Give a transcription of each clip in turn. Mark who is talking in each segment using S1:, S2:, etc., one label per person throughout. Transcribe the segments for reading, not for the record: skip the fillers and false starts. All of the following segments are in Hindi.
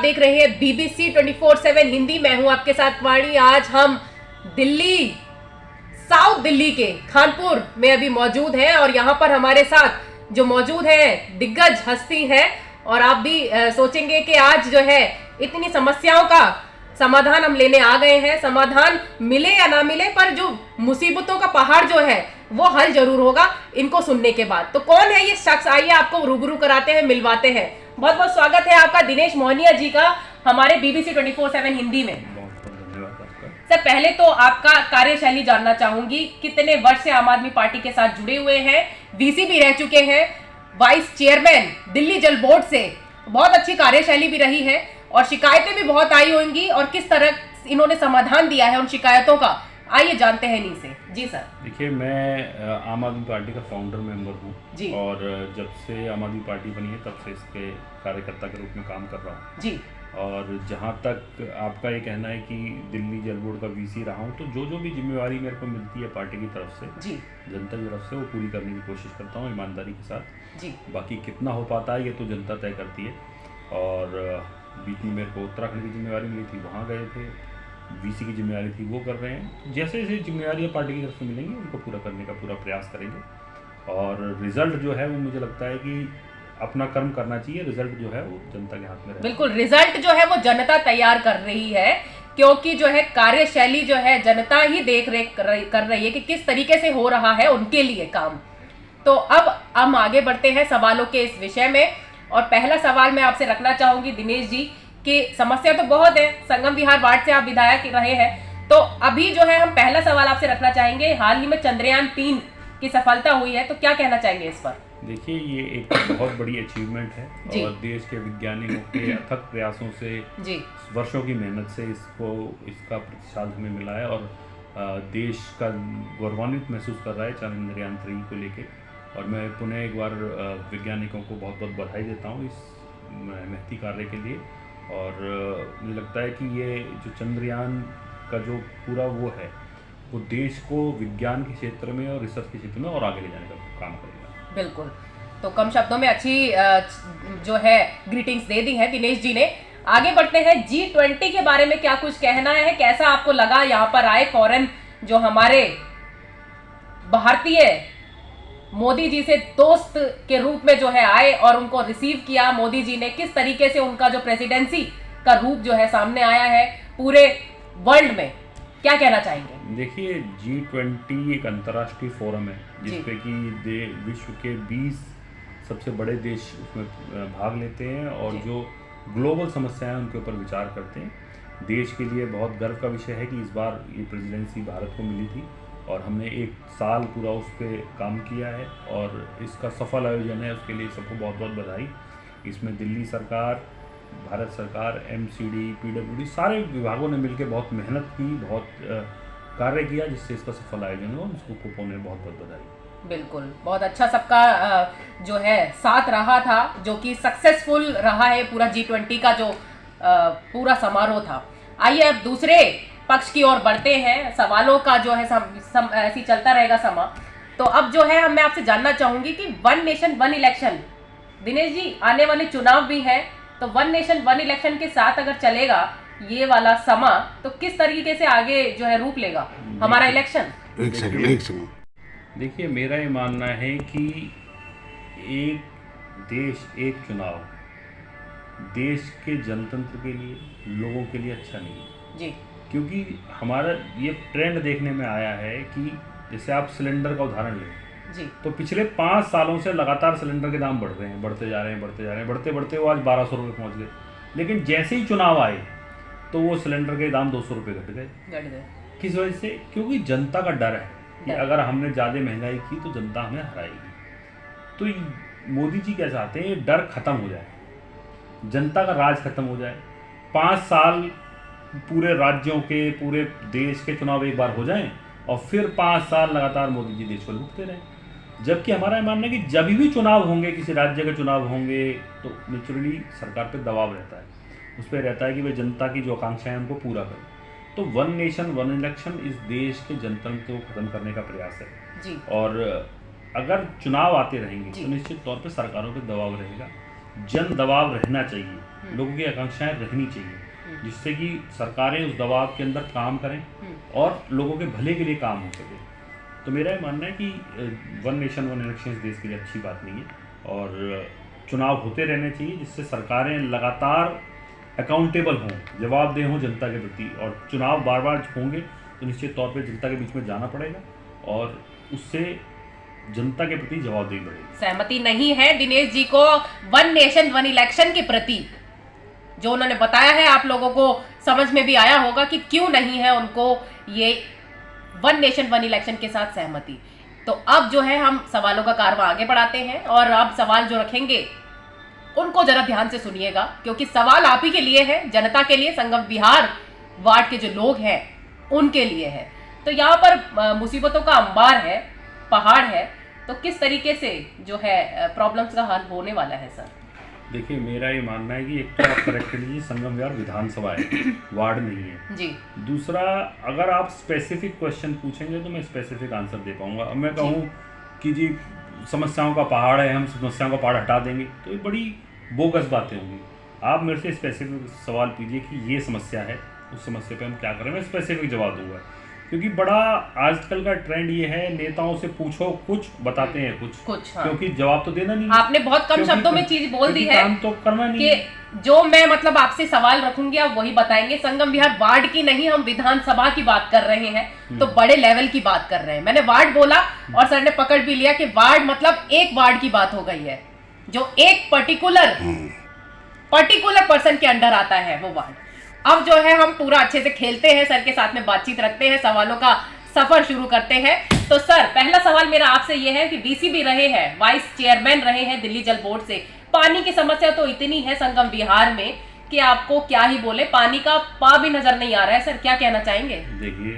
S1: देख रहे हैं BBC 24/7 हिंदी। मैं हूं आपके साथ वाणी। आज हम दिल्ली, साउथ दिल्ली के खानपुर में अभी मौजूद हैं और यहाँ पर हमारे साथ जो मौजूद है दिग्गज हस्ती है। और आप भी सोचेंगे कि आज जो है इतनी समस्याओं का समाधान हम लेने आ गए हैं। समाधान मिले या ना मिले, पर जो मुसीबतों का पहाड़ जो है वो हल जरूर होगा इनको सुनने के बाद। तो कौन है ये शख्स, आइए आपको रूबरू कराते हैं, मिलवाते हैं। बहुत बहुत स्वागत है आपका दिनेश मोहनिया जी का हमारे BBC 24/7 हिंदी में। सर, पहले तो आपका कार्यशैली जानना चाहूंगी। कितने वर्ष से आम आदमी पार्टी के साथ जुड़े हुए हैं? VC भी रह चुके हैं, वाइस चेयरमैन दिल्ली जल बोर्ड से। बहुत अच्छी कार्यशैली भी रही है और शिकायतें भी बहुत आई होंगी, और किस तरह इन्होंने समाधान दिया है उन शिकायतों का, आइए जानते हैं इन्हीं से। जी सर।
S2: देखिए, मैं आम आदमी पार्टी का फाउंडर मेंबर हूँ
S1: जी।
S2: और जब से आम आदमी पार्टी बनी है तब से इसके कार्यकर्ता के रूप में काम कर रहा हूँ
S1: जी।
S2: और जहाँ तक आपका ये कहना है कि दिल्ली जल बोर्ड का VC रहा हूँ, तो जो भी जिम्मेवारी मेरे को मिलती है पार्टी की तरफ से,
S1: जी,
S2: जनता की तरफ से, वो पूरी करने की कोशिश करता हूँ ईमानदारी के साथ।
S1: जी।
S2: बाकी कितना हो पाता है ये तो जनता तय करती है। और बीच में मेरे को उत्तराखंड की जिम्मेवारी मिली थी, वहाँ गए थे। VC की जिम्मेवारी थी, वो कर रहे हैं। जैसे जैसे जिम्मेवारियाँ पार्टी की तरफ से मिलेंगी उनको पूरा करने का पूरा प्रयास करेंगे। और रिजल्ट जो है वो मुझे लगता है कि अपना कर्म करना चाहिए, रिजल्ट जो है वो जनता के हाथ में रहेगा।
S1: बिल्कुल, रिजल्ट जो है वो जनता तैयार कर रही है, क्योंकि जो है कार्यशैली जो है जनता ही देख रेख कर रही है कि किस तरीके से हो रहा है उनके लिए काम। तो अब हम आगे बढ़ते हैं सवालों के इस विषय में। और पहला सवाल मैं आपसे रखना चाहूंगी दिनेश जी कि समस्या तो बहुत है, संगम विहार वार्ड से आप विधायक रहे हैं, तो अभी जो है हम पहला सवाल आपसे रखना चाहेंगे। हाल ही में चंद्रयान 3 की सफलता हुई है, तो क्या कहना चाहेंगे इस पर?
S2: देखिए, ये एक बहुत बड़ी अचीवमेंट है और देश के वैज्ञानिकों के अथक प्रयासों से,
S1: जी,
S2: वर्षों की मेहनत से इसका प्रतिसाद हमें मिला है और देश का गौरवान्वित महसूस कर रहा है चंद्रयान 3 को लेके। और मैं पुनः एक बार वैज्ञानिकों को बहुत बहुत बधाई देता हूँ इस महती कार्य के लिए। और मुझे लगता है कि ये जो चंद्रयान का जो पूरा वो है, वो देश को विज्ञान के क्षेत्र में और रिसर्च के क्षेत्र में और आगे ले जाने का काम करेगा।
S1: बिल्कुल। तो कम शब्दों में अच्छी जो है ग्रीटिंग्स दे दी है दिनेश जी ने। आगे बढ़ते हैं, G20 के बारे में क्या कुछ कहना है? कैसा आपको लगा यहाँ पर आए फॉरेन जो हमारे भारतीय मोदी जी से दोस्त के रूप में जो है आए और उनको रिसीव किया मोदी जी ने? किस तरीके से उनका जो प्रेसिडेंसी का रूप जो है सामने आया है पूरे वर्ल्ड में, क्या कहना चाहेंगे?
S2: देखिए, G20 एक अंतर्राष्ट्रीय फोरम है जिसपे कि विश्व के 20 सबसे बड़े देश उसमें भाग लेते हैं और जो ग्लोबल समस्याएं उनके ऊपर विचार करते हैं। देश के लिए बहुत गर्व का विषय है कि इस बार ये प्रेसिडेंसी भारत को मिली थी और हमने 1 साल पूरा उस पर काम किया है और इसका सफल आयोजन है, उसके लिए सबको बहुत बहुत बधाई। इसमें दिल्ली सरकार, भारत सरकार, MCD, PWD सारे विभागों ने मिलकर बहुत मेहनत की, बहुत कार्य किया जिससे इसका सफल आयोजन हुआ। उसको ने बहुत बहुत बधाई।
S1: बिल्कुल, बहुत अच्छा सबका जो है साथ रहा था, जो कि सक्सेसफुल रहा है पूरा G20 का जो पूरा समारोह था। आइए अब दूसरे पक्ष की ओर बढ़ते हैं। सवालों का जो है ऐसी चलता रहेगा समा। तो अब जो है मैं आपसे जानना चाहूंगी कि 1 नेशन 1 इलेक्शन, दिनेश जी आने वाले चुनाव भी है, तो 1 नेशन 1 इलेक्शन के साथ अगर चलेगा ये वाला समा, तो किस तरीके से आगे जो है रूप लेगा हमारा इलेक्शन?
S3: एक सेकंड।
S2: देखिए, मेरा ये मानना है कि एक देश एक चुनाव देश के जनतंत्र के लिए, लोगों के लिए अच्छा नहीं है
S1: जी।
S2: क्योंकि हमारा ये ट्रेंड देखने में आया है कि जैसे आप सिलेंडर का उदाहरण लें
S1: जी,
S2: तो पिछले 5 सालों से लगातार सिलेंडर के दाम बढ़ रहे हैं, बढ़ते जा रहे हैं, बढ़ते बढ़ते वो आज 1200 रुपये पहुँच गए। लेकिन जैसे ही चुनाव आए तो वो सिलेंडर के दाम 200 रुपये घट गए। किस वजह से? क्योंकि जनता का डर है कि अगर हमने ज़्यादा महंगाई की तो जनता हमें हराएगी। तो मोदी जी क्या चाहते हैं? ये डर खत्म हो जाए, जनता का राज खत्म हो जाए, 5 साल पूरे राज्यों के, पूरे देश के चुनाव एक बार हो जाएं और फिर 5 साल लगातार मोदी जी देश को लूटते रहें। जबकि हमारा मानना है कि जब भी चुनाव होंगे, किसी राज्य के चुनाव होंगे, तो नेचुरली सरकार पे दबाव रहता है, उस पर रहता है कि वे जनता की जो आकांक्षाएं उनको पूरा करें। तो 1 नेशन 1 इलेक्शन इस देश के जनतंत्र को खत्म करने का प्रयास है
S1: जी।
S2: और अगर चुनाव आते रहेंगे तो निश्चित तौर पे सरकारों पे दबाव रहेगा जन दबाव रहना चाहिए, लोगों की आकांक्षाएं रहनी चाहिए, जिससे कि सरकारें उस दबाव के अंदर काम करें और लोगों के भले के लिए काम हो सके। तो मेरा ये मानना है कि वन नेशन वन इलेक्शन देश के लिए अच्छी बात नहीं है और चुनाव होते रहने चाहिए, जिससे सरकारें लगातार अकाउंटेबल हों, जवाबदेह हों जनता के प्रति। और चुनाव बार बार होंगे तो निश्चित तौर पे जनता के बीच में जाना पड़ेगा और उससे जनता के प्रति जवाबदेही बढ़ेगी।
S1: सहमति नहीं है दिनेश जी को वन नेशन वन इलेक्शन के प्रति, जो उन्होंने बताया है आप लोगों को समझ में भी आया होगा कि क्यों नहीं है उनको ये वन नेशन वन इलेक्शन के साथ सहमति। तो अब जो है हम सवालों का कारवां आगे बढ़ाते हैं और अब सवाल जो रखेंगे उनको जरा ध्यान से सुनिएगा, क्योंकि सवाल आप ही के लिए है, जनता के लिए, संगम विहार वार्ड के जो लोग हैं उनके लिए है। तो यहाँ पर मुसीबतों का अंबार है, पहाड़ है, तो किस तरीके से जो है प्रॉब्लम्स का हल होने वाला है सर?
S2: देखिए, मेरा ये मानना है कि एक तो आप करेक्ट लीजिए, संगम विहार विधानसभा है, वार्ड नहीं है जी। दूसरा, अगर आप स्पेसिफिक क्वेश्चन पूछेंगे तो मैं स्पेसिफिक आंसर दे पाऊंगा। अब मैं कहूँ कि जी समस्याओं का पहाड़ है, हम समस्याओं का पहाड़ हटा देंगे, तो ये बड़ी बोगस बातें होंगी। आप मेरे से स्पेसिफिक सवाल कीजिए कि ये समस्या है, उस समस्या पे हम क्या करें, मैं स्पेसिफिक जवाब दूंगा। क्योंकि बड़ा आजकल का ट्रेंड ये है, नेताओं से पूछो कुछ, बताते हैं कुछ हाँ। क्योंकि जवाब तो देना नहीं।
S1: आपने बहुत कम शब्दों में चीज बोल दी है,
S2: काम तो करना नहीं
S1: कि जो मैं मतलब आपसे सवाल रखूंगी आप वही बताएंगे। संगम विहार वार्ड की नहीं, हम विधानसभा की बात कर रहे हैं, तो बड़े लेवल की बात कर रहे हैं। मैंने वार्ड बोला और सर ने पकड़ भी लिया कि वार्ड मतलब एक वार्ड की बात हो गई है, जो एक पर्टिकुलर पर्सन के अंडर आता है वो वार्ड। अब जो है हम पूरा अच्छे से खेलते हैं, सर के साथ में बातचीत रखते हैं, सवालों का सफर शुरू करते हैं। तो सर, पहला सवाल मेरा आपसे ये है कि वीसी भी रहे हैं, वाइस चेयरमैन रहे हैं दिल्ली जल बोर्ड से, पानी की समस्या तो इतनी है संगम विहार में कि आपको क्या ही बोले, पानी का पा भी नजर नहीं आ रहा है। सर क्या कहना चाहेंगे?
S2: देखिए,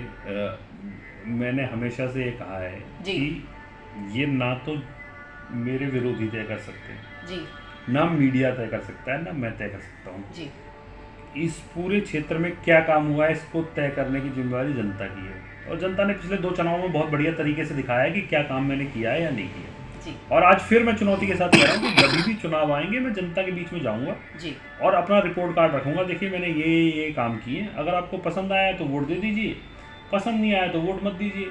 S2: मैंने हमेशा से ये कहा है कि ये ना तो मेरे विरोधी तय कर सकते हैं जी, ना मीडिया तय कर सकता है, ना मैं तय कर सकता हूँ जी। इस पूरे क्षेत्र में क्या काम हुआ है, इसको तय करने की जिम्मेदारी जनता की है। और जनता ने पिछले 2 चुनावों में बहुत बढ़िया तरीके से दिखाया है कि क्या काम मैंने किया है या नहीं किया जी। और आज फिर मैं चुनौती के साथ कह रहा हूँ कि जब भी चुनाव आएंगे मैं जनता के बीच में जाऊँगा जी और अपना रिपोर्ट कार्ड रखूँगा। देखिए, मैंने ये काम किए, अगर आपको पसंद आया तो वोट दे दीजिए, पसंद नहीं आया तो वोट मत दीजिए।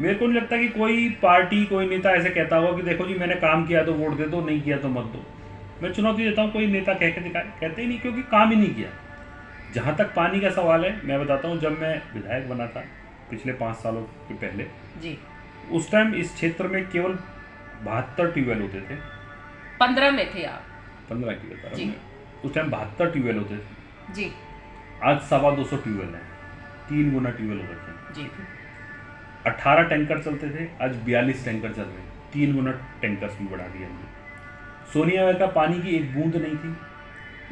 S2: मेरे को नहीं लगता कि कोई पार्टी, कोई नेता ऐसे कहता होगा कि देखो जी मैंने काम किया तो वोट दे दो, नहीं किया तो मत दो। मैं चुनौती देता हूँ, कोई नेता कह के दिखाए, कहते ही नहीं, क्योंकि काम ही नहीं किया। जहाँ तक पानी का सवाल है, मैं बताता हूँ, जब मैं विधायक बना था पिछले 5 सालों के पहले जी, उस टाइम इस क्षेत्र में केवल 72 ट्यूबवेल होते थे।
S1: 15 में थे आप? 15
S2: की बता रहा हूँ। उस टाइम 72 ट्यूबवेल होते थे
S1: जी,
S2: आज 250 ट्यूबवेल हैं, 3 गुना ट्यूबवेल हो गए थे जी। 18 टैंकर चलते थे, आज 42 टैंकर चल रहे हैं, 3 गुना टैंकर्स भी बढ़ा दिया हमने। सोनिया का पानी की एक बूंद नहीं थी,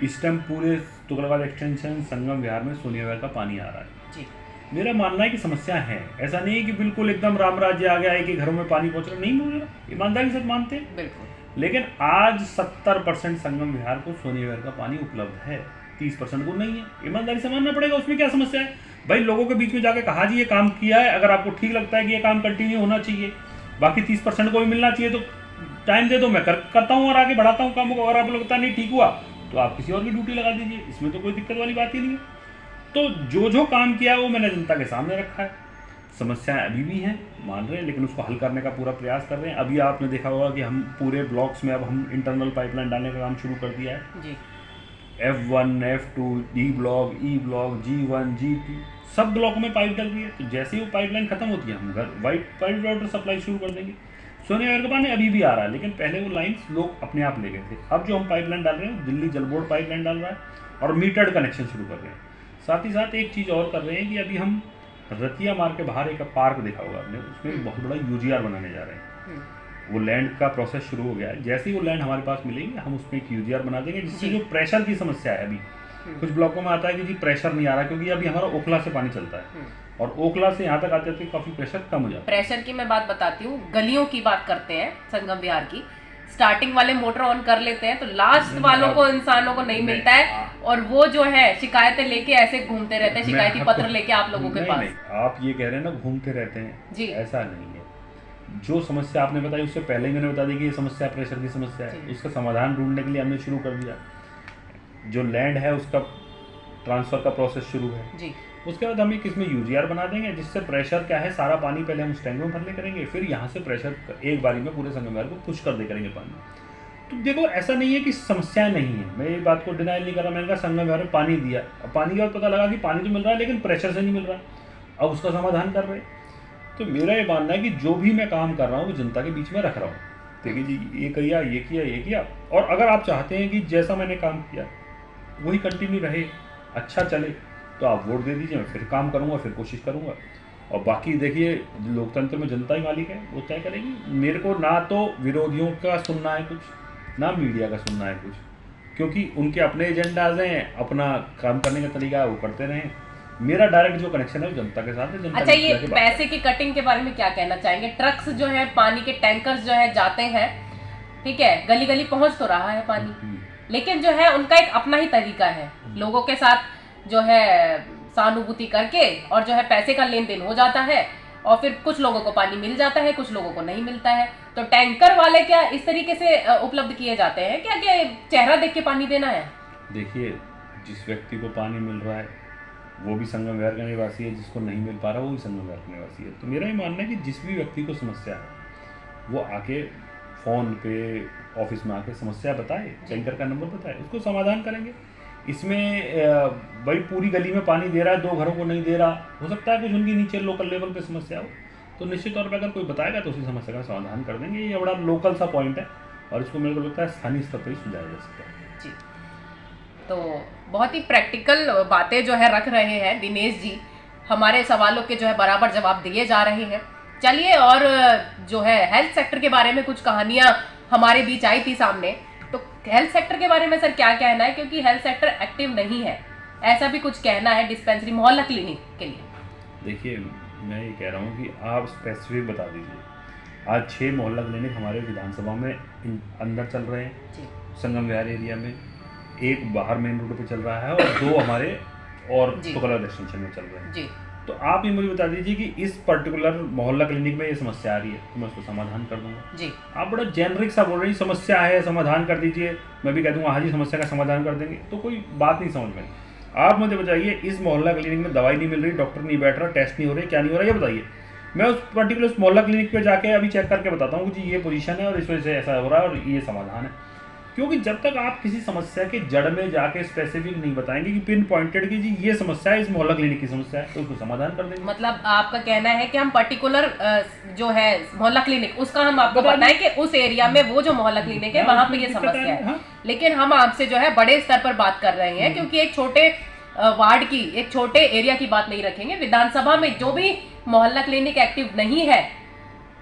S2: इस टाइम पूरे तुगलकाबाद एक्सटेंशन संगम विहार में सोनिया का पानी आ रहा है जी। मेरा मानना है कि समस्या है, ऐसा नहीं है कि बिल्कुल एकदम राम राज्य आ गया है कि घरों में पानी पहुंच रहा, नहीं पहुंच रहा, ईमानदारी से मानते हैं बिल्कुल। लेकिन आज 70% संगम विहार को सोनिया का पानी उपलब्ध है, 30% को नहीं है। ईमानदारी से मानना पड़ेगा, उसमें क्या समस्या है भाई? लोगों के बीच में जाके कहा जी ये काम किया है, अगर आपको ठीक लगता है कि ये काम कंटिन्यू होना चाहिए, बाकी 30% को भी मिलना चाहिए, तो टाइम दे दो, मैं करता हूँ और आगे बढ़ाता हूँ काम को। अगर आपको लगता है नहीं ठीक हुआ तो आप किसी और की ड्यूटी लगा दीजिए, इसमें तो कोई दिक्कत वाली बात ही नहीं है। तो जो काम किया है वो मैंने जनता के सामने रखा है। समस्याएं अभी भी हैं, मान रहे हैं, लेकिन उसको हल करने का पूरा प्रयास कर रहे हैं। अभी आपने देखा होगा कि हम पूरे ब्लॉक्स में अब हम इंटरनल पाइपलाइन डालने का काम शुरू कर दिया है जी। F1, F2, D block, E block, G1, G2 सब ब्लॉकों में पाइप डल रही है। तो जैसे ही वो पाइपलाइन खत्म होती है, हम घर वाइट पाइप वाटर सप्लाई शुरू कर देंगे। सोनिया का पानी अभी भी आ रहा है, लेकिन पहले वो लाइन्स लोग अपने आप ले गए थे। अब जो हम पाइपलाइन डाल रहे हैं, दिल्ली जल बोर्ड पाइपलाइन डाल रहा है और मीटर्ड कनेक्शन शुरू कर रहे हैं। साथ ही साथ एक चीज़ और कर रहे हैं कि अभी हम रतिया मार्ग के बाहर एक पार्क देखा होगा आपने, उसमें बहुत बड़ा UGR बनाने जा रहे हैं। वो लैंड का प्रोसेस शुरू हो गया है। जैसे ही वो लैंड हमारे पास मिलेगी, हम उसमें एक UGR बना देंगे, जिससे जो प्रेशर की समस्या है, अभी कुछ ब्लॉकों में आता है कि जी प्रेशर नहीं आ रहा, क्योंकि अभी हमारा ओखला से पानी चलता है और ओखला से यहाँ तक आते थे काफी प्रेशर कम हो जाता है।
S1: प्रेशर की मैं बात बताती हूँ, गलियों की बात करते हैं संगम विहार की, स्टार्टिंग वाले मोटर ऑन कर लेते हैं तो लास्ट वालों को, इंसानों को नहीं मिलता है, और वो जो है शिकायतें लेके ऐसे घूमते रहते हैं, शिकायती पत्र लेके आप लोगों के पास।
S2: आप ये कह रहे हैं ना घूमते रहते हैं जी, ऐसा नहीं है। जो समस्या आपने बताई उससे पहले ही मैंने बता दी कि ये समस्या प्रेशर की समस्या है, उसका समाधान ढूंढने के लिए हमने शुरू कर दिया। जो लैंड है उसका ट्रांसफ़र का प्रोसेस शुरू है जी। उसके बाद हम एक इसमें यूजीआर बना देंगे जिससे प्रेशर क्या है सारा पानी पहले हम उस टैंक में भरने करेंगे, फिर यहाँ से प्रेशर एक बारी में पूरे संगम विहार को पुश कर दे करेंगे पानी। तो देखो ऐसा नहीं है कि समस्याएं नहीं है, मैं ये बात को डिनाइल नहीं कर रहा। मैंने कहा संगम विहार में पानी दिया, अब पानी के बाद पता लगा कि पानी तो मिल रहा है लेकिन प्रेशर से नहीं मिल रहा, अब उसका समाधान कर रहे। तो मेरा ये मानना है कि जो भी मैं काम कर रहा हूँ वो जनता के बीच में रख रहा हूँ। देखिए जी ये किया ये किया ये किया, और अगर आप चाहते हैं कि जैसा मैंने काम किया वही कंटिन्यू रहे, अच्छा चले, तो आप वोट दे दीजिए, मैं फिर काम करूँगा, फिर कोशिश करूँगा। और बाकी देखिए लोकतंत्र में जनता ही मालिक है, वो तय करेगी। मेरे को ना तो विरोधियों का सुनना है कुछ, ना मीडिया का सुनना है कुछ, क्योंकि उनके अपने एजेंडाज हैं, अपना काम करने का तरीका है वो करते रहें। मेरा डायरेक्ट जो कनेक्शन है वो जनता के साथ है। जनता
S1: अच्छा, ये पैसे की कटिंग के बारे में क्या कहना चाहेंगे? ट्रक्स जो है, पानी के टैंकर्स जो है जाते हैं, ठीक है, गली गली पहुंच तो रहा है पानी, लेकिन जो है उनका एक अपना ही तरीका है, लोगों के साथ जो है सहानुभूति करके और जो है पैसे का लेन देन हो जाता है, और फिर कुछ लोगों को पानी मिल जाता है, कुछ लोगों को नहीं मिलता है। तो टैंकर वाले क्या इस तरीके से उपलब्ध किए जाते हैं क्या, क्या चेहरा देख के पानी देना है? देखिए
S2: जिस व्यक्ति को पानी मिल रहा है वो भी संगम विहार का निवासी है, जिसको नहीं मिल पा रहा वो भी संगम विहार का निवासी है। तो मेरा ये मानना है कि जिस भी व्यक्ति को समस्या है वो आके फ़ोन पे ऑफिस में आके समस्या बताए, टैंकर का नंबर बताए, उसको समाधान करेंगे। इसमें भाई पूरी गली में पानी दे रहा है, 2 घरों को नहीं दे रहा, हो सकता है कुछ उनकी नीचे लोकल लेवल पे समस्या हो, तो निश्चित तौर पे अगर कोई बताएगा तो उसी समस्या का समाधान कर देंगे। ये बड़ा लोकल सा पॉइंट है और इसको मेरे को लगता है स्थानीय स्तर पर ही सुलझाया जा सकता है
S1: जी। तो बहुत ही प्रैक्टिकल बातें जो है रख रहे हैं दिनेश जी, हमारे सवालों के जो है बराबर जवाब दिए जा रहे हैं। चलिए, और जो है हेल्थ सेक्टर के बारे में कुछ कहानियां हमारे बीच आई थी सामने, तो हेल्थ सेक्टर के बारे में सर क्या कहना है, क्योंकि हेल्थ सेक्टर एक्टिव नहीं है, ऐसा भी कुछ कहना है डिस्पेंसरी मोहल्ला क्लिनिक के लिए।
S2: देखिए मैं ये कह रहा हूँ कि आप स्पेसिफिक बता दीजिए। आज 6 मोहल्ला क्लिनिक हमारे विधानसभा में अंदर चल रहे हैं संगम विहार एरिया में, एक बाहर मेन रोड पे चल रहा है और 2 हमारे और तुगलक एक्सटेंशन में चल रहे हैं जी। तो आप ये मुझे बता दीजिए कि इस पर्टिकुलर मोहल्ला क्लिनिक में ये समस्या आ रही है तो मैं उसको समाधान कर दूंगा जी। आप बड़ा जेनरिक सा बोल रहे हैं समस्या है समाधान कर दीजिए, मैं भी कह दूंगा हाँ जी समस्या का समाधान कर देंगे, तो कोई बात नहीं समझ में। आप मुझे बताइए इस मोहल्ला क्लिनिक में दवाई नहीं मिल रही, डॉक्टर नहीं बैठ रहा, टेस्ट नहीं हो रहे, क्या नहीं हो रहा, ये बताइए। मैं उस पर्टिकुलर मोहल्ला क्लिनिक पे जाके अभी चेक करके बताता हूँ कि जी ये पोजीशन है और इस वजह से ऐसा हो रहा है और ये समाधान है। क्योंकि जब तक आप किसी समस्या के जड़ में जाके स्पेसिफिक नहीं बताएंगे कि पिन पॉइंटेड की जी ये समस्या है, इस मोहल्ला क्लिनिक की समस्या है, तो उसको समाधान कर देंगे।
S1: मतलब आपका कहना है कि हम पर्टिकुलर जो है मोहल्ला क्लिनिक उसका हम आपको बताएं कि उस एरिया में वो जो मोहल्ला क्लिनिक है वहां पे ये समस्या है, लेकिन हम आपसे जो है बड़े स्तर पर बात कर रहे हैं, क्योंकि एक छोटे वार्ड की, एक छोटे एरिया की बात नहीं रखेंगे। विधानसभा में जो भी मोहल्ला क्लिनिक एक्टिव नहीं है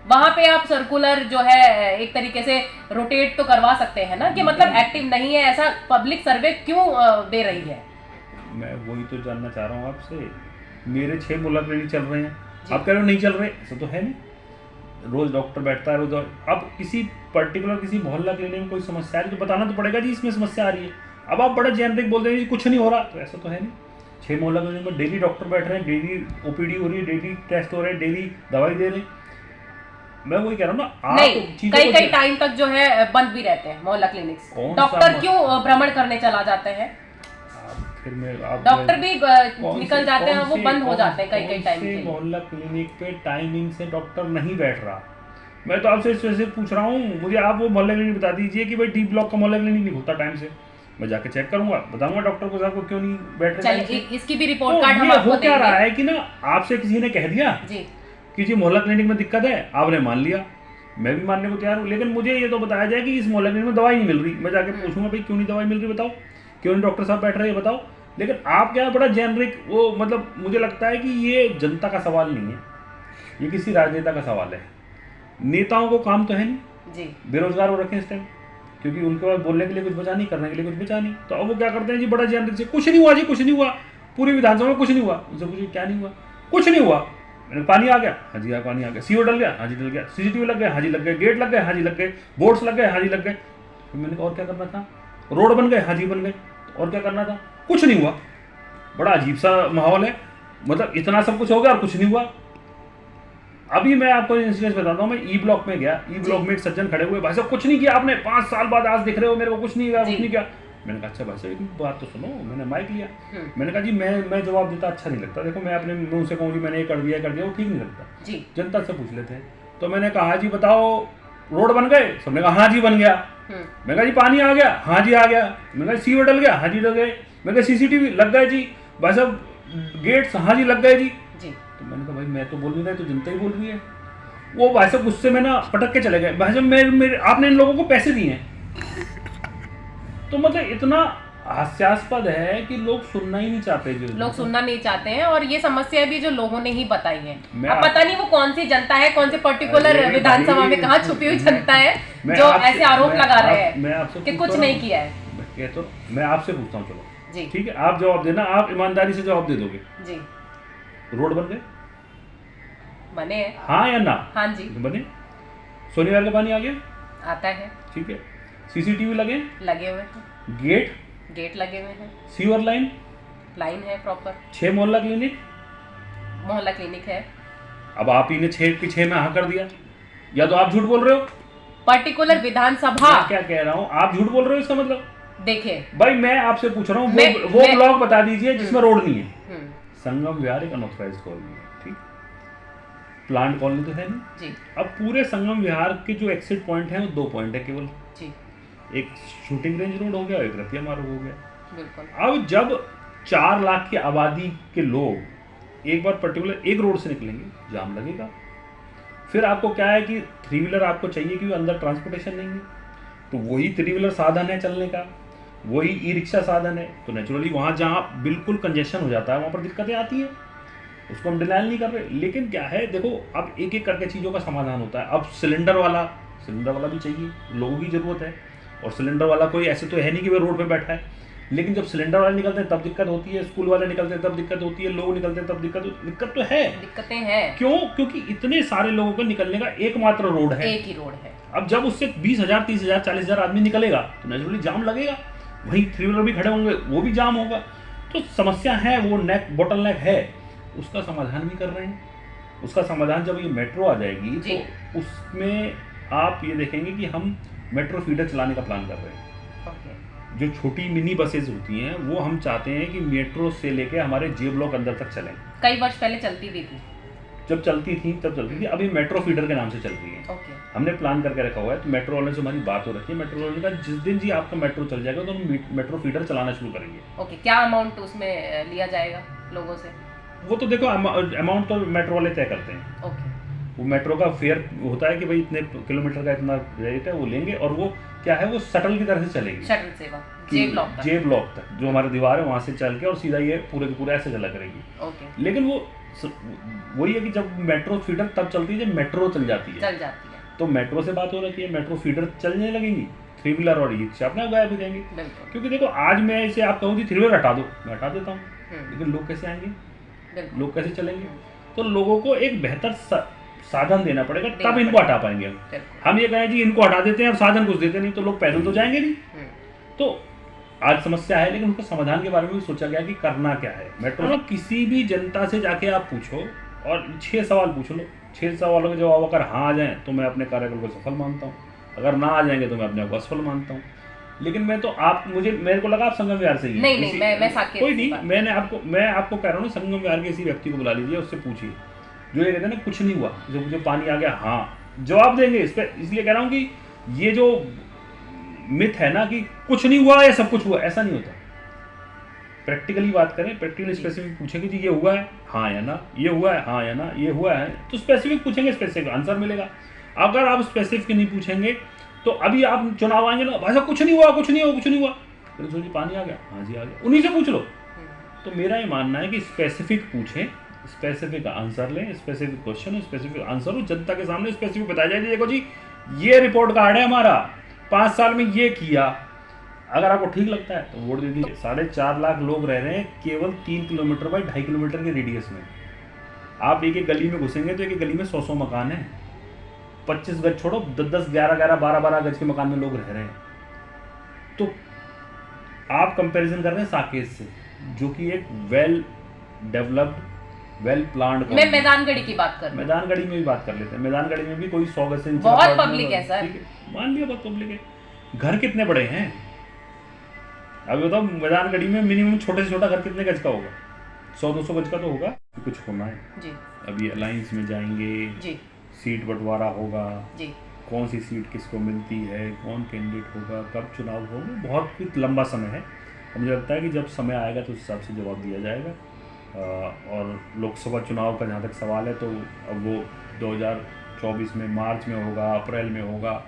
S1: वहां पे आप सर्कुलर जो है एक तरीके से रोटेट तो करवा सकते हैं ना, कि मतलब एक्टिव नहीं है, ऐसा पब्लिक सर्वे क्यों दे रही है?
S2: मैं वही तो जानना चाह रहा हूँ आपसे। मेरे 6 मोहल्ला क्लिनिक चल रहे हैं, आप कह रहे हो नहीं चल रहे, ऐसा तो है नहीं, रोज डॉक्टर बैठता है रोज। अब किसी पर्टिकुलर किसी मोहल्ला क्लिनिक में कोई समस्या है तो बताना तो पड़ेगा जी इसमें समस्या आ रही है। अब आप बड़ा जेनरिक बोल रहे हैं कुछ नहीं हो रहा, तो ऐसा तो है नहीं। 6 मोहल्ला क्लिनिक में डेली डॉक्टर बैठ रहे हैं, डेली ओपीडी हो रही है, डेली टेस्ट हो रहे हैं, डेली दवाई दे रहे हैं। मैं वही कह रहा हूँ ना, आप
S1: नहीं कई टाइम तक जो है बंद भी रहते हैं मोहल्ला क्लिनिक्स, डॉक्टर क्यों भ्रमण करने चला जाते हैं,
S2: फिर
S1: डॉक्टर भी निकल जाते हैं, वो बंद हो जाते हैं कई टाइम के।
S2: मोहल्ला क्लिनिक पे टाइमिंग से डॉक्टर नहीं बैठ रहा। मैं तो आपसे इस वजह से पूछ रहा हूँ, मुझे आप वो मोहल्ला क्लिनिक बता दीजिए कि भाई डी ब्लॉक का मोहल्ला क्लिनिक नहीं होता टाइम से, मैं जाके चेक करूंगा, बताऊंगा डॉक्टर को साहब को क्यों नहीं बैठ रहे।
S1: इसकी भी रिपोर्ट कार्ड हम आपको देंगे।
S2: क्या रहा है कि ना आपसे किसी ने कह दिया
S1: जी
S2: कि जी मोहल्ला क्लिनिक में दिक्कत है, आपने मान लिया, मैं भी मानने को तैयार हूँ, लेकिन मुझे ये तो बताया जाए कि इस मोहल्ला क्लिनिक में दवाई नहीं मिल रही। मैं जाके पूछूंगा भाई क्यों नहीं दवाई मिल रही, बताओ क्यों नहीं डॉक्टर साहब बैठ रहे हैं, बताओ। लेकिन आप क्या बड़ा जेनरिक वो, मतलब मुझे लगता है कि ये जनता का सवाल नहीं है, ये किसी राजनेता का सवाल है। नेताओं को काम तो है नहीं जी, बेरोजगार हो रखे हैं इस टाइम, क्योंकि उनके पास बोलने के लिए कुछ बचा नहीं, करने के लिए कुछ बचा नहीं, तो अब वो क्या करते हैं जी बड़ा जेनरिक से कुछ नहीं हुआ जी, कुछ नहीं हुआ, पूरी विधानसभा में कुछ नहीं हुआ। उनसे पूछिए क्या नहीं हुआ, कुछ नहीं हुआ, पानी आ गया, हाँ जी हाँ पानी आ गया, सीओ डल गया, हाँ जी डल गया, सीसीटीवी लग गए, हाँ जी लग गए, गेट लग गए, हाँ जी लग गए, बोर्ड्स लग गए, हाँ जी लग गए। तो मैंने कहा और क्या करना था, रोड बन गए, हाँ जी बन गए, और क्या करना था, कुछ नहीं हुआ। बड़ा अजीब सा माहौल है, मतलब इतना सब कुछ हो गया और कुछ नहीं हुआ। अभी मैं आपको इंसिडेंस बताता हूँ। मैं ई ब्लॉक में गया, ई ब्लॉक में एक सज्जन खड़े हुए, भाई साहब कुछ नहीं किया आपने, 5 साल बाद आज दिख रहे हो मेरे को, कुछ नहीं किया, कुछ नहीं किया। मैंने कहा अच्छा भाई साहब एक बात तो सुनो। मैंने माइक लिया, मैंने कहा जी मैं जवाब देता अच्छा नहीं लगता। देखो मैं अपने मुंह से कहूँ जी मैंने ये कर दिया वो ठीक नहीं लगता जी। जनता से पूछ लेते हैं। तो मैंने कहा जी बताओ रोड बन गए? सबने कहा हाँ जी बन गया। मैं कहा जी पानी आ गया? हाँ जी आ गया। मैं कहा सीवर डल गया? हाँ जी डल गए। मैं कहा सीसीटीवी लग गए जी? भाई साहब गेट्स? हाँ जी लग गए जी। तो मैंने कहा भाई मैं तो बोल नहीं रहा, तो जनता ही बोल रही है। वो भाई साहब गुस्से में ना पटक के चले गए। भाई साहब मेरे आपने इन लोगों को पैसे दिए हैं। तो मतलब इतना हास्यास्पद है कि लोग सुनना ही नहीं चाहते, जो
S1: लोग सुनना नहीं चाहते हैं। और ये समस्या भी जो लोगों ने ही बताई है। अब पता नहीं वो कौन सी जनता है, कौन से पर्टिकुलर विधानसभा में कहाँ छुपी हुई जनता है जो ऐसे आरोप लगा रहे हैं कि कुछ नहीं किया है।
S2: तो मैं आपसे पूछता हूँ, चलो ठीक है आप जवाब देना, आप ईमानदारी से जवाब दे दोगे जी। रोड बन गए?
S1: बने हैं।
S2: हाँ या ना?
S1: हाँ जी
S2: बने। सोनीवाल का पानी आ गया?
S1: आता है।
S2: ठीक है। सीसीटीवी लगे
S1: हुए हैं। गेट लगे हुए हैं।
S2: सीवर लाइन
S1: है प्रॉपर।
S2: 6 मोहल्ला
S1: क्लिनिक है।
S2: अब आप ही ने 6 के 6 में हाँ कर दिया, या तो आप झूठ बोल रहे हो।
S1: पर्टिकुलर विधानसभा
S2: क्या कह रहा हूँ, आप झूठ बोल रहे हो, इसका मतलब
S1: देखिए
S2: भाई मैं आपसे पूछ रहा हूँ वो ब्लॉक बता दीजिए जिसमें रोड नहीं है। संगम विहार एक अनऑथराइज्ड कॉलोनी है, ठीक, प्लांट कॉलोनी तो है नहीं जी। अब पूरे संगम विहार के जो एक्सिट पॉइंट है वो 2 पॉइंट है केवल जी। एक शूटिंग रेंज रोड हो गया, एक रतिया मार्ग हो गया। बिल्कुल। अब जब 4 लाख की आबादी के लोग एक बार पर्टिकुलर एक रोड से निकलेंगे, जाम लगेगा। फिर आपको क्या है कि 3 व्हीलर आपको चाहिए क्योंकि अंदर ट्रांसपोर्टेशन नहीं है, तो वही 3 व्हीलर साधन है चलने का, वही ई रिक्शा साधन है। तो नेचुरली वहाँ जहाँ बिल्कुल कंजेशन हो जाता है वहाँ पर दिक्कतें आती हैं, उसको हम डिनाइल नहीं कर रहे। लेकिन क्या है देखो, अब एक एक करके चीज़ों का समाधान होता है। अब सिलेंडर वाला भी चाहिए, लोगों की ज़रूरत है। और सिलेंडर वाला कोई ऐसे तो है नहीं कि वो रोड पे बैठा है, लेकिन जब सिलेंडर वाले निकलते हैं तब दिक्कत होती है, स्कूल वाले निकलते हैं तब दिक्कत होती है, लोग निकलते हैं तब दिक्कत तो है,
S1: दिक्कतें हैं।
S2: क्यों? क्योंकि इतने सारे लोगों को निकलने का एकमात्र रोड है,
S1: एक ही रोड है।
S2: अब जब उससे 20,000 30,000 40,000 आदमी निकलेगा तो नेचुरली जाम लगेगा, वहीं 3 व्हीलर भी खड़े होंगे, वो भी जाम होगा। तो समस्या है, वो बॉटल नेक है, उसका समाधान भी कर रहे हैं। उसका समाधान जब ये मेट्रो आ जाएगी तो उसमें आप ये देखेंगे कि हम मेट्रो फीडर चलाने का प्लान कर रहे हैं। जो छोटी मिनी बसेज होती हैं वो हम चाहते हैं कि मेट्रो से लेके हमारे जे ब्लॉक अंदर तक चलें।
S1: कई वर्ष पहले चलती भी थी,
S2: जब चलती थी, अभी मेट्रो फीडर के नाम से चल रही है। हमने प्लान करके रखा हुआ है, तो मेट्रो वाले से हमारी बात हो रखी है। मेट्रो वाले का जिस दिन जी आपका मेट्रो चल जाएगा तो हम मेट्रो फीडर चलाना शुरू करेंगे।
S1: क्या अमाउंट उसमें लिया जाएगा लोगों से?
S2: वो तो देखो अमाउंट तो मेट्रो वाले तय करते हैं। वो मेट्रो का फेयर होता है कि भाई इतने किलोमीटर का इतना रेट है, वो लेंगे। और वो क्या है, वो शटल की तरह से चलेगी,
S1: शटल सेवा
S2: जे ब्लॉक तक जो हमारी दीवार है वहाँ से चल के और सीधा ये पूरे के पूरे ऐसे चला करेगी। लेकिन वो वही है कि जब मेट्रो फीडर तब चलती है जब मेट्रो चल जाती है। तो मेट्रो से बात हो रही है, मेट्रो फीडर चलने लगेंगी, 3 व्हीलर और रिक्शा अपने गायब हो जाएंगे। क्योंकि देखो आज मैं इसे आप कहूँ 3 व्हीलर हटा दो, मैं हटा देता हूँ, लेकिन लोग कैसे आएंगे, लोग कैसे चलेंगे? तो लोगों को एक बेहतर साधन देना पड़ेगा, तब इनको हटा पाएंगे हम ये कहें जी इनको हटा देते हैं और साधन कुछ देते नहीं, तो लोग पैदल तो जाएंगे नहीं। तो आज समस्या है, लेकिन उनके समाधान के बारे में भी सोचा गया कि करना क्या है। मेट्रो किसी भी जनता से जाके आप पूछो और 6 सवाल पूछ लो, 6 सवालों के जवाब अगर हाँ आ जाए तो मैं अपने कार्यक्रम को सफल मानता हूँ, अगर ना आ जाएंगे तो मैं अपने आप को असफल मानता हूँ। लेकिन मैं तो मेरे को लगा आप संगम विहार से ही
S1: नहीं, मैं
S2: कोई नहीं, मैं आपको कह रहा हूँ संगम विहार के किसी व्यक्ति को बुला लीजिए, उससे पूछिए जो ये कहते हैं ना कुछ नहीं हुआ, जो पानी आ गया, हाँ जवाब देंगे इस पर। इसलिए कह रहा हूँ कि ये जो मिथ है ना कि कुछ नहीं हुआ या सब कुछ हुआ, ऐसा नहीं होता। प्रैक्टिकली बात करें, प्रैक्टिकली स्पेसिफिक पूछेंगे जी ये हुआ है हाँ या ना, ये हुआ है हाँ या ना, ये हुआ है, तो स्पेसिफिक पूछेंगे, स्पेसिफिक आंसर मिलेगा। अगर आप स्पेसिफिक नहीं पूछेंगे तो अभी आप चुनाव आएंगे ना, भाई साहब कुछ नहीं हुआ, कुछ नहीं हुआ, फिर सोचिए पानी आ गया, हाँ जी आ गया, उन्हीं से पूछ लो। तो मेरा ये मानना है कि स्पेसिफिक पूछें, स्पेसिफिक आंसर लें, स्पेसिफिक क्वेश्चन स्पेसिफिक आंसर हो, जनता के सामने स्पेसिफिक बताया जाए, देखो जी ये रिपोर्ट कार्ड है हमारा, 5 साल में ये किया। अगर आपको ठीक लगता है तो वोट दे दीजिए। 4.5 लाख लोग रह रहे हैं केवल 3 किलोमीटर बाई 2.5 किलोमीटर के रेडियस में। आप एक गली में घुसेंगे तो एक गली में 100 मकान है, 25 गज छोड़ो 10 11 12 गज के मकान में लोग रह रहे हैं। तो आप कंपैरिजन कर रहे हैं साकेत से, जो कि एक वेल डेवलप्ड वेल प्लान्ड।
S1: मैं मैदानगढ़ी की बात कर,
S2: मैदानगढ़ी में भी बात कर लेते हैं। मैदानगढ़ी में भी कोई 100 गज से नीचे
S1: बहुत पब्लिक है सर,
S2: मान लिया बहुत पब्लिक है। घर कितने बड़े हैं अभी बताओ? मैदानगढ़ी में मिनिमम छोटे से छोटा घर कितने गज का होगा? 100-200 गज का तो होगा। कुछ होना है जी। अभी अलायंस में जाएंगे जी, सीट बंटवारा होगा जी, कौन सी सीट किसको मिलती है, कौन कैंडिडेट होगा, कब चुनाव होगा, बहुत कुछ लंबा समय है। मुझे लगता है कि जब समय आएगा तो उस हिसाब से जवाब दिया जाएगा। और लोकसभा चुनाव का जहाँ तक सवाल है तो अब वो 2024 में मार्च में होगा, अप्रैल में होगा,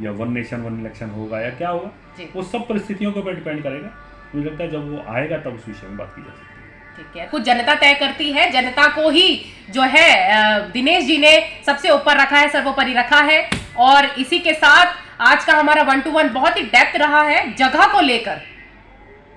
S2: या वन नेशन वन इलेक्शन होगा, या क्या होगा, वो सब परिस्थितियों के ऊपर डिपेंड करेगा। मुझे लगता है जब वो आएगा तब उस विषय में बात की जा सकती है। ठीक है, कुछ जनता तय करती है, जनता को ही जो है दिनेश जी ने सबसे ऊपर रखा है, सर्वोपरि रखा है। और इसी के साथ आज का हमारा 1 to 1 बहुत ही डेप्थ रहा है। जगह को लेकर,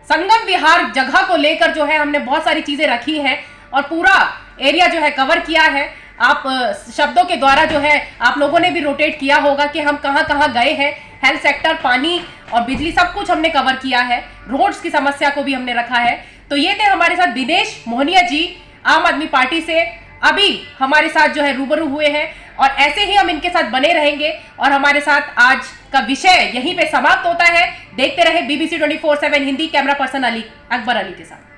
S2: संगम विहार जगह को लेकर जो है हमने बहुत सारी चीजें रखी है और पूरा एरिया जो है कवर किया है। आप शब्दों के द्वारा जो है आप लोगों ने भी रोटेट किया होगा कि हम कहां कहां गए हैं। हेल्थ सेक्टर, पानी और बिजली सब कुछ हमने कवर किया है। रोड्स की समस्या को भी हमने रखा है। तो ये थे हमारे साथ दिनेश मोहनिया जी, आम आदमी पार्टी से अभी हमारे साथ जो है रूबरू हुए हैं और ऐसे ही हम इनके साथ बने रहेंगे। और हमारे साथ आज का विषय यहीं पे समाप्त होता है। देखते रहे BBC 24/7 Hindi. Camera person Akbar Ali के साथ।